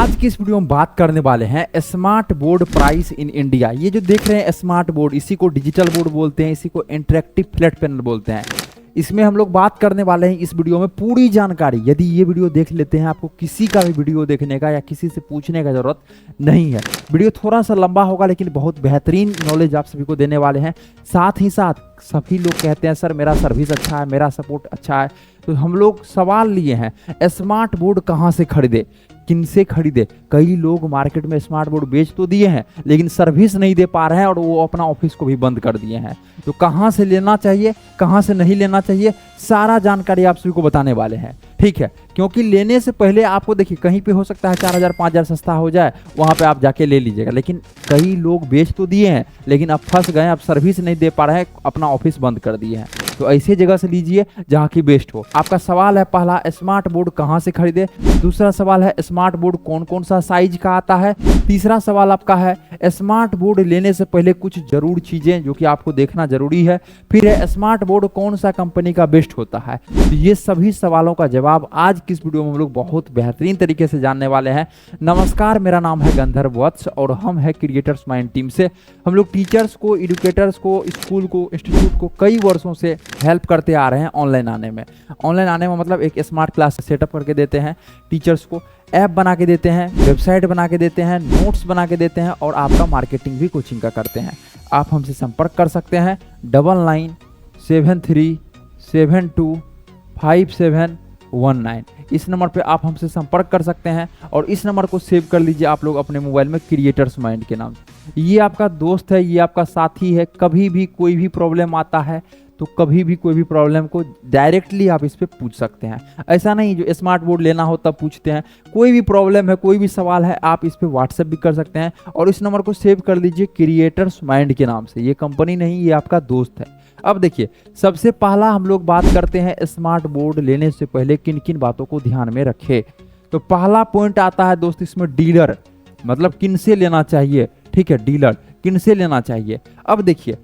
आज की इस वीडियो में बात करने वाले हैं smart board price in India. ये जो देख रहे हैं स्मार्ट बोर्ड, इसी को डिजिटल बोर्ड बोलते हैं, इसी को इंटरेक्टिव फ्लैट पैनल बोलते हैं। इसमें हम लोग बात करने वाले हैं इस वीडियो में पूरी जानकारी। यदि ये वीडियो देख लेते हैं, आपको किसी का भी वीडियो देखने का या किसी से पूछने का जरूरत नहीं है। वीडियो थोड़ा सा लंबा होगा लेकिन बहुत बेहतरीन नॉलेज आप सभी को देने वाले हैं। साथ ही साथ सभी लोग कहते हैं सर मेरा सर्विस अच्छा है, मेरा सपोर्ट अच्छा है, तो हम लोग सवाल लिए हैं स्मार्ट बोर्ड कहाँ से खरीदे, किनसे खरीदे। कई लोग मार्केट में स्मार्ट बोर्ड बेच तो दिए हैं लेकिन सर्विस नहीं दे पा रहे हैं और वो अपना ऑफिस को भी बंद कर दिए हैं। तो कहाँ से लेना चाहिए, कहाँ से नहीं लेना चाहिए, सारा जानकारी आप सभी को बताने वाले हैं। ठीक है, क्योंकि लेने से पहले आपको देखिए कहीं पे हो सकता है 4000 5000 सस्ता हो जाए, वहाँ पे आप जाके ले लीजिएगा। लेकिन कई लोग बेच तो दिए हैं लेकिन अब फंस गए, अब सर्विस नहीं दे पा रहे हैं, अपना ऑफिस बंद कर दिए हैं। तो ऐसे जगह से लीजिए जहाँ की बेस्ट हो। आपका सवाल है पहला, स्मार्ट बोर्ड कहाँ से खरीदे। दूसरा सवाल है स्मार्ट बोर्ड कौन कौन सा साइज का आता है। तीसरा सवाल आपका है स्मार्ट बोर्ड लेने से पहले कुछ जरूर चीजें जो कि आपको देखना जरूरी है। फिर है स्मार्ट बोर्ड कौन सा कंपनी का बेस्ट होता है। तो ये सभी सवालों का जवाब आज की इस वीडियो में हम लोग बहुत बेहतरीन तरीके से जानने वाले हैं। नमस्कार, मेरा नाम है गंधर्व वत्स और हम है क्रिएटर्स माइंड टीम से। हम लोग टीचर्स को, एजुकेटर्स को, स्कूल को, इंस्टीट्यूट को कई वर्षों से हेल्प करते आ रहे हैं ऑनलाइन आने में। ऑनलाइन आने में मतलब एक स्मार्ट क्लास सेटअप करके देते हैं, टीचर्स को ऐप बना के देते हैं, वेबसाइट बना के देते हैं, नोट्स बना के देते हैं और आपका मार्केटिंग भी कोचिंग का करते हैं। आप हमसे संपर्क कर सकते हैं 9973725719। इस नंबर पे आप हमसे संपर्क कर सकते हैं और इस नंबर को सेव कर लीजिए आप लोग अपने मोबाइल में क्रिएटर्स माइंड के नाम से। ये आपका दोस्त है, ये आपका साथी है। कभी भी कोई भी प्रॉब्लम आता है तो कभी भी कोई भी प्रॉब्लम को डायरेक्टली आप इस पे पूछ सकते हैं। ऐसा नहीं जो स्मार्ट बोर्ड लेना हो तब पूछते हैं। कोई भी प्रॉब्लम है, कोई भी सवाल है, आप इस पे व्हाट्सएप भी कर सकते हैं और इस नंबर को सेव कर लीजिए क्रिएटर्स माइंड के नाम से। ये कंपनी नहीं, ये आपका दोस्त है। अब देखिए, सबसे पहला हम लोग बात करते हैं स्मार्ट बोर्ड लेने से पहले किन किन बातों को ध्यान में रखें। तो पहला पॉइंट आता है दोस्त इसमें डीलर, मतलब किन से लेना चाहिए। ठीक है, डीलर किन से लेना चाहिए। अब देखिए,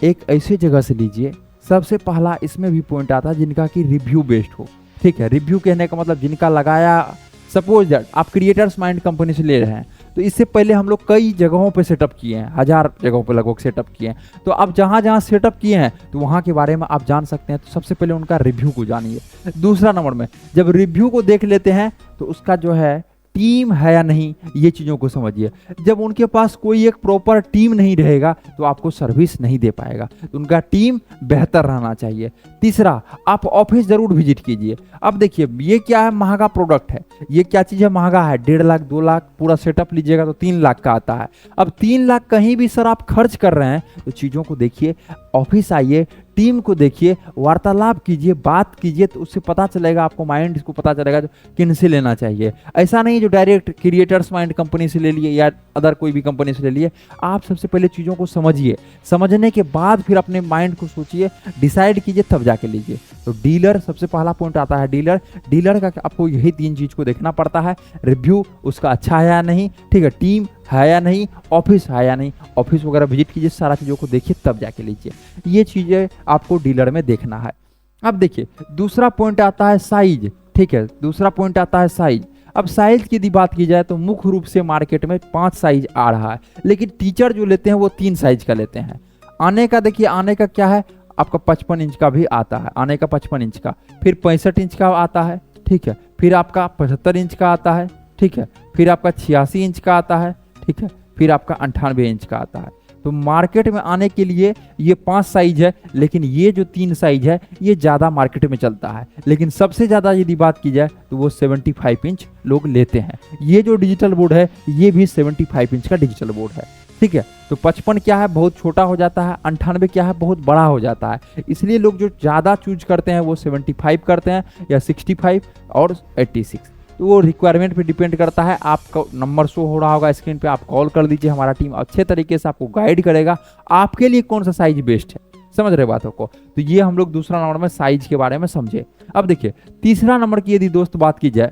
एक ऐसी जगह से लीजिए, सबसे पहला इसमें भी पॉइंट आता है जिनका कि रिव्यू बेस्ड हो। ठीक है, रिव्यू कहने का मतलब जिनका लगाया, सपोज दैट आप क्रिएटर्स माइंड कंपनी से ले रहे हैं तो इससे पहले हम लोग कई जगहों पे सेटअप किए हैं, 1000 जगहों पे लगभग सेटअप किए हैं। तो आप जहाँ जहाँ सेटअप किए हैं तो वहाँ के बारे में आप जान सकते हैं। तो सबसे पहले उनका रिव्यू को जानिए। दूसरा नंबर में जब रिव्यू को देख लेते हैं तो उसका जो है टीम है या नहीं, ये चीज़ों को समझिए। जब उनके पास कोई एक प्रॉपर टीम नहीं रहेगा तो आपको सर्विस नहीं दे पाएगा, तो उनका टीम बेहतर रहना चाहिए। तीसरा, आप ऑफिस जरूर विजिट कीजिए। अब देखिए, ये क्या है, महंगा प्रोडक्ट है। ये क्या चीज़ है, महंगा है। 1.5 लाख 2 लाख पूरा सेटअप लीजिएगा तो 3 लाख का आता है। अब 3 लाख कहीं भी सर आप खर्च कर रहे हैं तो चीज़ों को देखिए, ऑफिस आइए, टीम को देखिए, वार्तालाप कीजिए, बात कीजिए, तो उससे पता चलेगा आपको, माइंड को पता चलेगा जो किन से लेना चाहिए। ऐसा नहीं जो डायरेक्ट क्रिएटर्स माइंड कंपनी से ले लिए या अदर कोई भी कंपनी से ले लिए। आप सबसे पहले चीज़ों को समझिए, समझने के बाद फिर अपने माइंड को सोचिए, डिसाइड कीजिए, तब जाके लीजिए। तो डीलर सबसे पहला पॉइंट आता है। डीलर का आपको यही 3 चीज़ को देखना पड़ता है। रिव्यू उसका अच्छा है या नहीं, ठीक है, टीम है या नहीं, ऑफिस है या नहीं। ऑफिस वगैरह विजिट कीजिए, सारा चीज़ों को देखिए, तब जाके लीजिए। ये चीज़ें आपको डीलर में देखना है। अब देखिए, दूसरा पॉइंट आता है साइज। ठीक है, दूसरा पॉइंट आता है साइज। अब साइज की यदि बात की जाए तो मुख्य रूप से मार्केट में 5 साइज आ रहा है, लेकिन टीचर जो लेते हैं वो 3 साइज का लेते हैं। आने का देखिए, आने का क्या है, आपका 55 इंच का भी आता है, आने का 55 इंच का, फिर 65 इंच का आता है। ठीक है, फिर आपका 75 इंच का आता है। ठीक है, फिर आपका 86 इंच का आता है। ठीक है, फिर आपका 98 इंच का आता है। तो मार्केट में आने के लिए ये 5 साइज है, लेकिन ये जो 3 साइज है ये ज़्यादा मार्केट में चलता है। लेकिन सबसे ज़्यादा यदि बात की जाए तो वो 75 इंच लोग लेते हैं। ये जो डिजिटल बोर्ड है ये भी 75 इंच का डिजिटल बोर्ड है। ठीक है, तो 55 क्या है, बहुत छोटा हो जाता है। 98 क्या है, बहुत बड़ा हो जाता है। इसलिए लोग जो ज़्यादा चूज करते हैं वो 75 करते हैं या 65 और 86। तो वो रिक्वायरमेंट पे डिपेंड करता है। आपका नंबर शो हो रहा होगा स्क्रीन पे, आप कॉल कर दीजिए, हमारा टीम अच्छे तरीके से आपको गाइड करेगा आपके लिए कौन सा साइज बेस्ट है। समझ रहे बातों को। तो ये हम लोग दूसरा नंबर में साइज के बारे में समझे। अब देखिए, तीसरा नंबर की यदि दोस्त बात की जाए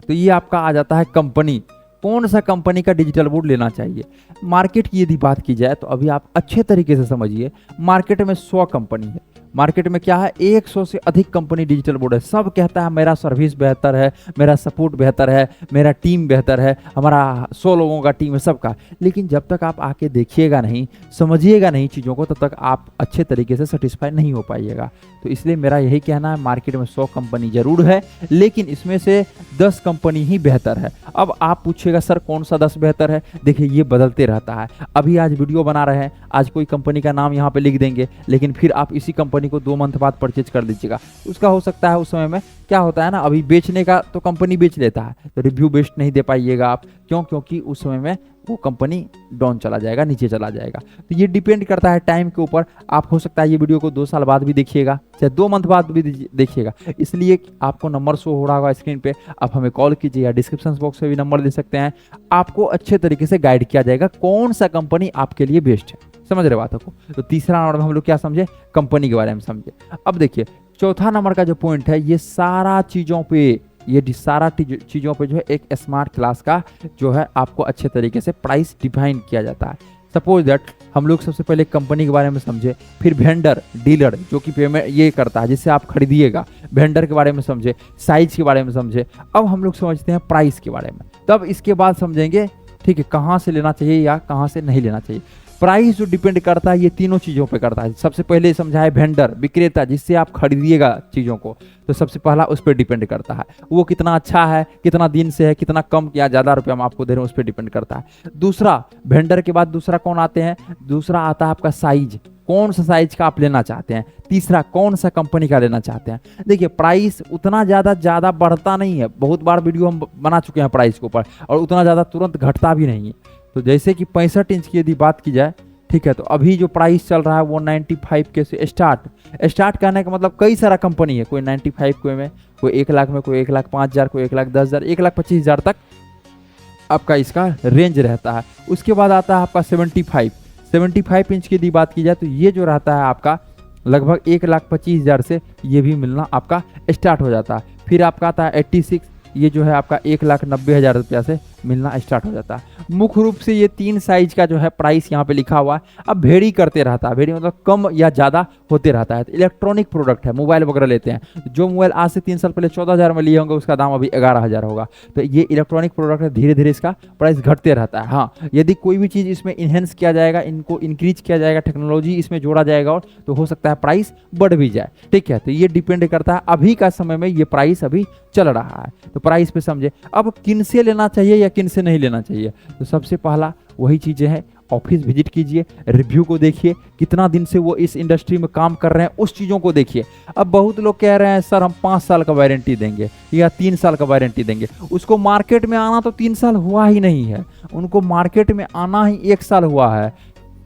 तो ये आपका आ जाता है कंपनी। कौन सा कंपनी का डिजिटल बोर्ड लेना चाहिए। मार्केट की यदि बात की जाए तो अभी आप अच्छे तरीके से समझिए, मार्केट में 100 कंपनी है। मार्केट में क्या है, 100 से अधिक कंपनी डिजिटल बोर्ड है। सब कहता है मेरा सर्विस बेहतर है, मेरा सपोर्ट बेहतर है, मेरा टीम बेहतर है, हमारा 100 लोगों का टीम है सबका। लेकिन जब तक आप आके देखिएगा नहीं, समझिएगा नहीं चीज़ों को, तब तक आप अच्छे तरीके से सेटिस्फाई नहीं हो पाइएगा। तो इसलिए मेरा यही कहना है, मार्केट में 100 कंपनी जरूर है, लेकिन इसमें से 10 कंपनी ही बेहतर है। अब आप पूछिएगा सर कौन सा 10 बेहतर है? देखिए ये बदलते रहता है। अभी आज वीडियो बना रहे हैं, आज कोई कंपनी का नाम यहाँ पे लिख देंगे, लेकिन फिर आप इसी कंपनी को 2 मंथ बाद परचेज कर दीजिएगा। उसका हो सकता है उस समय में क्या होता है ना, अभी बेचने का तो कंपनी बेच लेता है, तो रिव्यू बेस्ट नहीं दे पाइएगा आप। क्यों? क्योंकि उस समय में वो कंपनी डाउन चला जाएगा, नीचे चला जाएगा। तो ये डिपेंड करता है टाइम के ऊपर। आप हो सकता है ये वीडियो को 2 साल बाद भी देखिएगा, चाहे 2 मंथ बाद भी देखिएगा। इसलिए आपको नंबर शो हो रहा होगा स्क्रीन पे, आप हमें कॉल कीजिए या डिस्क्रिप्शन बॉक्स में भी नंबर दे सकते हैं। आपको अच्छे तरीके से गाइड किया जाएगा कौन सा कंपनी आपके लिए बेस्ट है। समझ रहे बातों को? तो तीसरा नंबर में हम लोग क्या समझे, कंपनी के बारे में समझे। अब देखिए चौथा नंबर का जो पॉइंट है, ये सारा चीज़ों पे, ये सारा चीज़ों पे जो है एक स्मार्ट क्लास का जो है आपको अच्छे तरीके से प्राइस डिफाइन किया जाता है। सपोज दैट हम लोग सबसे पहले कंपनी के बारे में समझे, फिर वेंडर डीलर जो कि पेमेंट ये करता है जिससे आप खरीदिएगा, वेंडर के बारे में समझे, साइज के बारे में समझे। अब हम लोग समझते हैं प्राइस के बारे में, तब इसके बाद समझेंगे ठीक है कहाँ से लेना चाहिए या कहाँ से नहीं लेना चाहिए। प्राइस जो डिपेंड करता है ये तीनों चीज़ों पे करता है। सबसे पहले समझा है वेंडर, विक्रेता, जिससे आप खरीदिएगा चीज़ों को, तो सबसे पहला उस पर डिपेंड करता है वो कितना अच्छा है, कितना दिन से है, कितना कम या ज़्यादा रुपया हम आपको दे रहे हैं, उस पर डिपेंड करता है। दूसरा वेंडर के बाद दूसरा कौन आते हैं, दूसरा आता है आपका साइज, कौन सा साइज का आप लेना चाहते हैं। तीसरा कौन सा कंपनी का लेना चाहते हैं। देखिए प्राइस उतना ज़्यादा बढ़ता नहीं है, बहुत बार वीडियो हम बना चुके हैं प्राइस के ऊपर, और उतना ज़्यादा तुरंत घटता भी नहीं है। तो जैसे कि 65 इंच की यदि बात की जाए, ठीक है, तो अभी जो प्राइस चल रहा है वो 95 के से स्टार्ट करने का मतलब कई सारा कंपनी है, कोई 95 में, कोई 1 लाख में, कोई 1,05,000, कोई 1,10,000, 1,25,000 तक आपका इसका रेंज रहता है। उसके बाद आता है आपका 75 इंच की यदि बात की जाए, तो ये जो रहता है आपका लगभग 1,25,000 से ये भी मिलना आपका स्टार्ट हो जाता है। फिर आपका आता है 86, ये जो है आपका 1,90,000 रुपया से मिलना स्टार्ट हो जाता है। मुख्य रूप से ये 3 साइज का जो है प्राइस यहाँ पे लिखा हुआ है। अब वेरी करते रहता है, वेरी मतलब कम या ज़्यादा होते रहता है। तो इलेक्ट्रॉनिक प्रोडक्ट है, मोबाइल वगैरह लेते हैं, जो मोबाइल आज से 3 साल पहले 14,000 में लिए होंगे उसका दाम अभी 11,000 होगा। तो ये इलेक्ट्रॉनिक प्रोडक्ट है, धीरे धीरे इसका प्राइस घटते रहता है। हाँ, यदि कोई भी चीज़ इसमें इन्हेंस किया जाएगा, इनको इंक्रीज किया जाएगा, टेक्नोलॉजी इसमें जोड़ा जाएगा, और तो हो सकता है प्राइस बढ़ भी जाए। ठीक है, तो ये डिपेंड करता है, अभी का समय में ये प्राइस अभी चल रहा है, तो प्राइस पे समझे। अब किन से लेना चाहिए या किन से नहीं लेना चाहिए, तो सबसे पहला वही चीज़ें हैं, ऑफिस विजिट कीजिए, रिव्यू को देखिए, कितना दिन से वो इस इंडस्ट्री में काम कर रहे हैं, उस चीज़ों को देखिए। अब बहुत लोग कह रहे हैं सर हम 5 साल का वारंटी देंगे या 3 साल का वारंटी देंगे। उसको मार्केट में आना तो 3 साल हुआ ही नहीं है, उनको मार्केट में आना ही 1 साल हुआ है।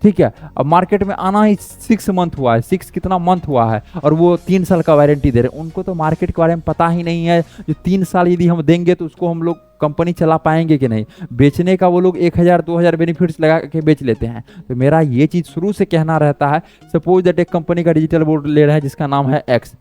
ठीक है, अब मार्केट में आना ही 6 मंथ हुआ है, 6 कितना मंथ हुआ है, और वो 3 साल का वारंटी दे रहे हैं। उनको तो मार्केट के बारे में पता ही नहीं है, जो 3 साल यदि हम देंगे तो उसको हम लोग कंपनी चला पाएंगे कि नहीं। बेचने का वो लोग 1,000-2,000 बेनिफिट्स लगा के बेच लेते हैं। तो मेरा ये चीज़ शुरू से कहना रहता है, सपोज दैट एक कंपनी का डिजिटल बोर्ड ले रहा है जिसका नाम है एक्स।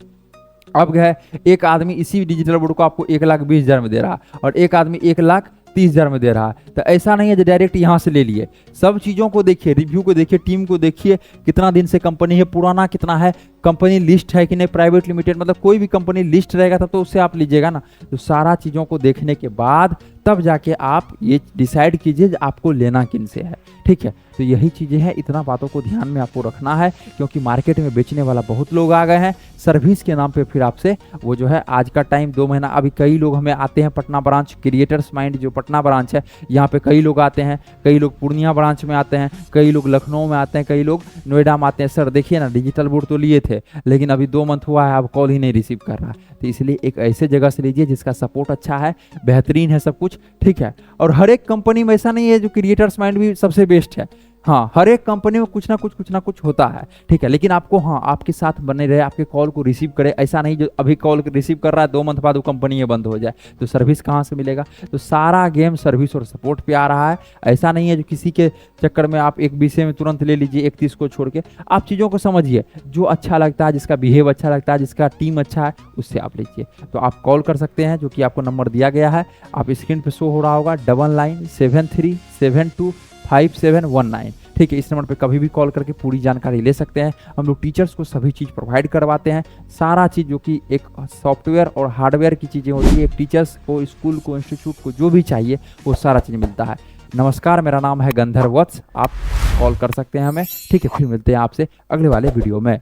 अब है एक आदमी इसी डिजिटल बोर्ड को आपको 1,20,000 में दे रहा है, और एक आदमी 1,30,000 में दे रहा है। तो ऐसा नहीं है जो डायरेक्ट यहाँ से ले लिए, सब चीज़ों को देखिए, रिव्यू को देखिए, टीम को देखिए, कितना दिन से कंपनी है, पुराना कितना है, कंपनी लिस्ट है कि नहीं, प्राइवेट लिमिटेड, मतलब कोई भी कंपनी लिस्ट रहेगा तब तो उससे आप लीजिएगा ना। तो सारा चीज़ों को देखने के बाद तब जाके आप ये डिसाइड कीजिए आपको लेना किन से है। ठीक है, तो यही चीज़ें हैं, इतना बातों को ध्यान में आपको रखना है, क्योंकि मार्केट में बेचने वाला बहुत लोग आ गए हैं सर्विस के नाम पे। फिर आपसे वो जो है आज का टाइम 2 महीना, अभी कई लोग हमें आते हैं पटना ब्रांच, क्रिएटर्स माइंड जो पटना ब्रांच है, यहाँ पे कई लोग आते हैं, कई लोग पूर्णिया ब्रांच में आते हैं, कई लोग लखनऊ में आते हैं, कई लोग नोएडा में आते हैं। सर देखिए ना, डिजिटल बोर्ड तो लिए थे लेकिन अभी 2 मंथ हुआ है, अब कॉल ही नहीं रिसीव कर रहा। तो इसलिए एक ऐसे जगह से लीजिए जिसका सपोर्ट अच्छा है, बेहतरीन है सब कुछ। ठीक है, और हर एक कंपनी में ऐसा नहीं है जो क्रिएटर्स माइंड भी सबसे बेस्ट है। हाँ, हर एक कंपनी में कुछ ना कुछ होता है। ठीक है, लेकिन आपको हाँ आपके साथ बने रहे, आपके कॉल को रिसीव करे, ऐसा नहीं जो अभी कॉल रिसीव कर रहा है 2 मंथ बाद वो कंपनी बंद हो जाए, तो सर्विस कहाँ से मिलेगा। तो सारा गेम सर्विस और सपोर्ट पे आ रहा है। ऐसा नहीं है जो किसी के चक्कर में आप एक विषय में तुरंत ले लीजिए 31 को छोड़ के। आप चीज़ों को समझिए, जो अच्छा लगता है, जिसका बिहेव अच्छा लगता है, जिसका टीम अच्छा है, उससे आप लीजिए। तो आप कॉल कर सकते हैं, जो कि आपको नंबर दिया गया है, आप स्क्रीन पर शो हो रहा होगा, 9973725719। ठीक है। इस नंबर पे कभी भी कॉल करके पूरी जानकारी ले सकते हैं। हम लोग टीचर्स को सभी चीज़ प्रोवाइड करवाते हैं, सारा चीज़ जो कि एक सॉफ्टवेयर और हार्डवेयर की चीज़ें होती है, टीचर्स को, स्कूल को, इंस्टीट्यूट को जो भी चाहिए वो सारा चीज़ मिलता है। नमस्कार, मेरा नाम है गंधर्व वत्स, आप कॉल कर सकते हैं हमें। ठीक है, फिर मिलते हैं आपसे अगले वाले वीडियो में।